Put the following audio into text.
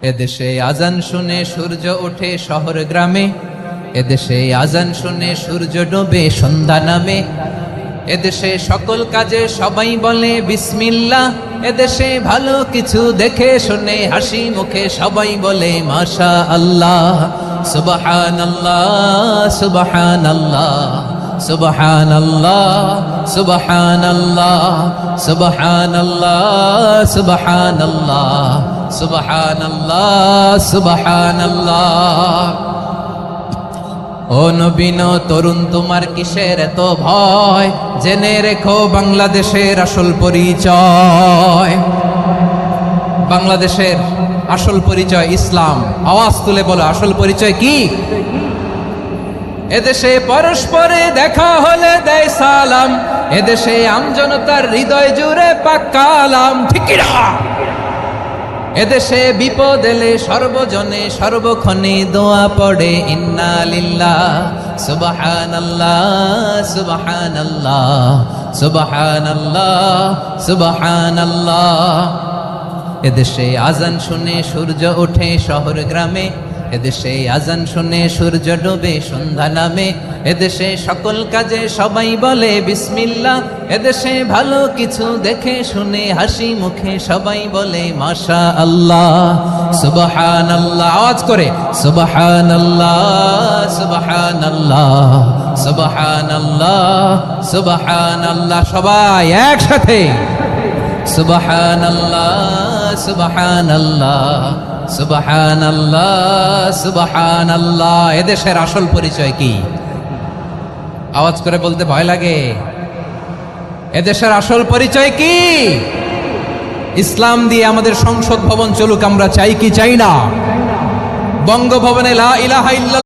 এদেশে আজান শুনে সূর্য ওঠে শহর গ্রামে, এদেশে আজান শুনে সূর্য ডোবে সন্ধ্যা নামে। এদেশে সকল কাজে সবাই বলে বিসমিল্লাহ, এদেশে ভালো কিছু দেখে শুনে হাসি মুখে সবাই বলে মাশা আল্লাহ। সুবহানাল্লাহ সুবহানাল্লাহ সুবহানাল্লাহ সুবহানাল্লাহ সুবহানাল্লাহ সুবহানাল্লাহ সুবহানাল্লাহ সুবহানাল্লাহ। ও নবীন তরুণ তোমার কিসের এত ভয়, জেনে রেখো বাংলাদেশের আসল পরিচয়। বাংলাদেশের আসল পরিচয় ইসলাম। আওয়াজ তুলে বলো আসল পরিচয় কি? এদেশে পরস্পরে দেখা হলে দেয় সালাম, এদেশে আমজনতার হৃদয় জুড়ে পাক্কা আলাম। ঠিক না? এদেশে বিপদ এলে সর্বজনে সর্বক্ষণে দোয়া পড়ে ইন্না লিল্লাহ সুবহানাল্লাহ সুবহানাল্লাহ সুবহানাল্লাহ সুবহানাল্লাহ। এদেশে আজান শুনে সূর্য ওঠে শহর গ্রামে, এদেশে আজান শুনে সূর্য ডোবে সন্ধ্যা নামে। এদেশে সকল কাজে সবাই বলে বিসমিল্লাহ, এদেশে ভালো কিছু দেখে শুনে হাসি মুখে সবাই বলে মাশা আল্লাহ। সুবহানাল্লাহ, আওয়াজ করে সুবহানাল্লাহ সুবহানাল্লাহ সুবহানাল্লাহ সুবহানাল্লাহ। সবাই একসাথে সুবহানাল্লাহ সুবহানাল্লাহ সুবহানাল্লাহ সুবহানাল্লাহ। এদেশের আসল পরিচয় কি? আওয়াজ করে বলতে ভয় লাগে। এদেশের আসল পরিচয় কি? ইসলাম দিয়ে আমাদের সংসদ ভবন চলুক, আমরা চাই কি চাই না? বঙ্গভবনে লা ইলাহা ইল্লাল্লাহ